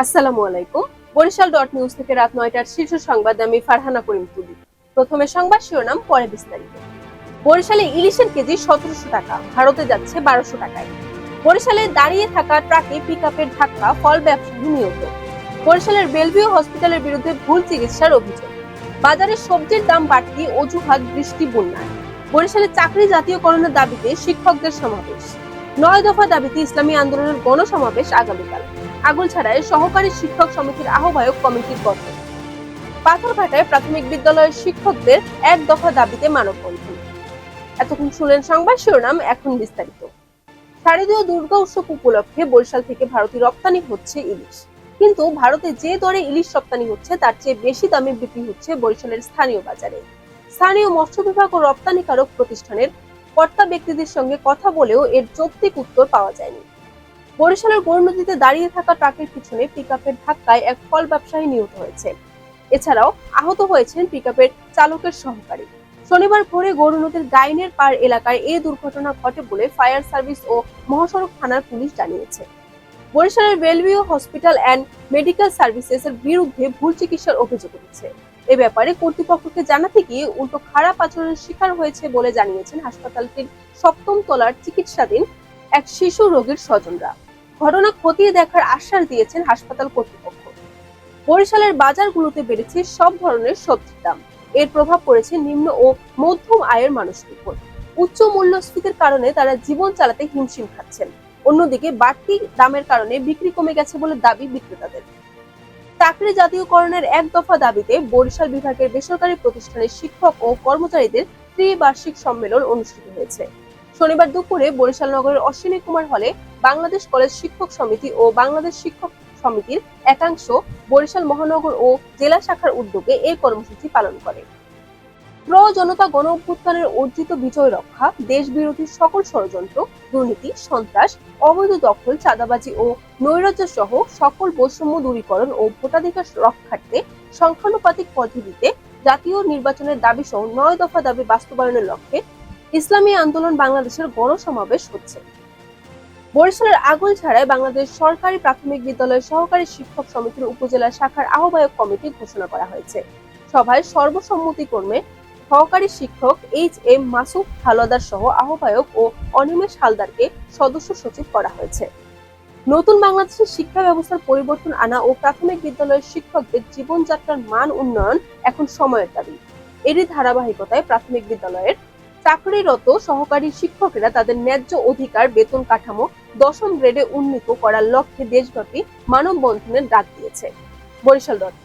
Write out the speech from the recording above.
আসসালামু আলাইকুম। Barishal dot news থেকে রাত ৯টার শীর্ষ সংবাদ আমি ফারহানা করিম তুলি। প্রথমে সংবাদ শিরোনাম, পরে বিস্তারিত। বরিশালে ইলিশের কেজি ১৭০০ টাকা, ভারতে যাচ্ছে ১২০০ টাকায়। বরিশালে দাঁড়িয়ে থাকা ট্রাকে পিকআপের ধাক্কা, ফল ব্যবসায়ী নিহত। বরিশালের বেলভিউ হসপিটালের বিরুদ্ধে ভুল চিকিৎসার অভিযোগ। বাজারে সবজির দাম বাড়তি, অজুহাত বৃষ্টি বন্যায়। বরিশালে চাকরি জাতীয়করণের দাবিতে শিক্ষকদের সমাবেশ। ৯ দফা দাবিতে ইসলামী আন্দোলনের গণসমাবেশ আগামীকাল। আগুলছাড়ায় সহকারী শিক্ষক সমিতির আহ্বায়ক কমিটির গঠন। পাথরঘাটায় প্রাথমিক বিদ্যালয়ের শিক্ষকদের ১ দফা দাবিতে মানববন্ধন। এতক্ষণ শুনলেন সংবাদ শিরোনাম, এখন বিস্তারিত। শারদীয় দুর্গা উৎসব উপলক্ষে বরিশাল থেকে ভারতে রপ্তানি হচ্ছে ইলিশ, কিন্তু ভারতে যে দরে ইলিশ রপ্তানি হচ্ছে তার চেয়ে বেশি দামে বিক্রি হচ্ছে বরিশালের স্থানীয় বাজারে। স্থানীয় মৎস্য বিভাগ ও রপ্তানিকারক প্রতিষ্ঠানের কর্তা ব্যক্তিদের সঙ্গে কথা বলেও এর যৌক্তিক উত্তর পাওয়া যায়নি। বরিশালের গৌরনদীতে দাঁড়িয়ে থাকা ট্রাকের পিছনে পিকআপের ধাক্কায় এক ফল ব্যবসায়ী নিহত হয়েছে। এছাড়াও আহত হয়েছেন পিকআপের চালকের সহকারী। শনিবার ভোরে গৌরনদীর গাইনের পাড় এলাকায় এই দুর্ঘটনা ঘটে বলে ফায়ার সার্ভিস ও মহাসড়ক থানার পুলিশ জানিয়েছে। বরিশালের Bellevue hospital and medical services এর বিরুদ্ধে ভুল চিকিৎসার অভিযোগ উঠেছে। এ ব্যাপারে কর্তৃপক্ষকে জানাতে গিয়ে উল্টো খারাপ আচরণের শিকার হয়েছে বলে জানিয়েছেন হাসপাতালটির ৭ম তলার চিকিৎসাধীন এক শিশু রোগীর স্বজনরা। ঘটনা খতিয়ে দেখার আশ্বাস দিয়েছেন হাসপাতাল কর্তৃপক্ষ। বরিশালের বাজারগুলোতে বেড়েছে সব ধরনের সবজির দাম। এর প্রভাব পড়েছে নিম্ন ও মধ্যম আয়ের মানুষের উপর। উচ্চ মূল্যস্ফীতির কারণে তারা জীবন চালাতে হিমশিম খাচ্ছেন। অন্যদিকে বাড়তি দামের কারণে বিক্রি কমে গেছে বলে দাবি বিক্রেতাদের। চাকরি জাতীয়করণের ১ দফা দাবিতে বরিশাল বিভাগের বেসরকারি প্রতিষ্ঠানের শিক্ষক ও কর্মচারীদের ত্রিবার্ষিক সম্মেলন অনুষ্ঠিত হয়েছে। শনিবার দুপুরে বরিশাল নগরের অশ্বিনী কুমার হলে বাংলাদেশ কলেজ শিক্ষক সমিতি ও বাংলাদেশ শিক্ষক সমিতির একাংশ বরিশাল মহানগর ও জেলা শাখার উদ্যোগে এই কর্মসূচি পালন করে। জনতা গণ অভ্যুত্থানের অর্জিত বিজয় রক্ষা, দেশ বিরোধী সকল ষড়যন্ত্র, দুর্নীতি, সন্ত্রাস, অবৈধ দখল, চাঁদাবাজি ও নৈরাজ্য সহ সকল বৈষম্য দূরীকরণ ও ভোটাধিকার রক্ষার্থে সংখ্যানুপাতিক পদ্ধতিতে জাতীয় নির্বাচনের দাবি সহ ৯ দফা দাবি বাস্তবায়নের লক্ষ্যে ইসলামী আন্দোলন বাংলাদেশের গণসমাবেশ হচ্ছে। বরিশালের আগুলছাড়ায় বাংলাদেশ সরকারি প্রাথমিক বিদ্যালয়ের সহকারী শিক্ষক সমিতির উপজেলা শাখার আহ্বায়ক কমিটি ঘোষণা করা হয়েছে। সভায় সর্বসম্মতিক্রমে সহকারী শিক্ষক HM মাসুদ হালদার সহ আহ্বায়ক ও অনিমেষ হালদারকে সদস্য সচিব করা হয়েছে। নতুন বাংলাদেশের শিক্ষা ব্যবস্থার পরিবর্তন আনা ও প্রাথমিক বিদ্যালয়ের শিক্ষকদের জীবনযাত্রার মান উন্নয়ন এখন সময়ের দাবি। এরই ধারাবাহিকতায় প্রাথমিক বিদ্যালয়ের চাকরিরত সহকারী শিক্ষকেরা তাদের ন্যায্য অধিকার, বেতন কাঠামো ১০ম গ্রেডে উন্নীত করার লক্ষ্যে দেশব্যাপী মানববন্ধনের ডাক দিয়েছে। বরিশাল ডট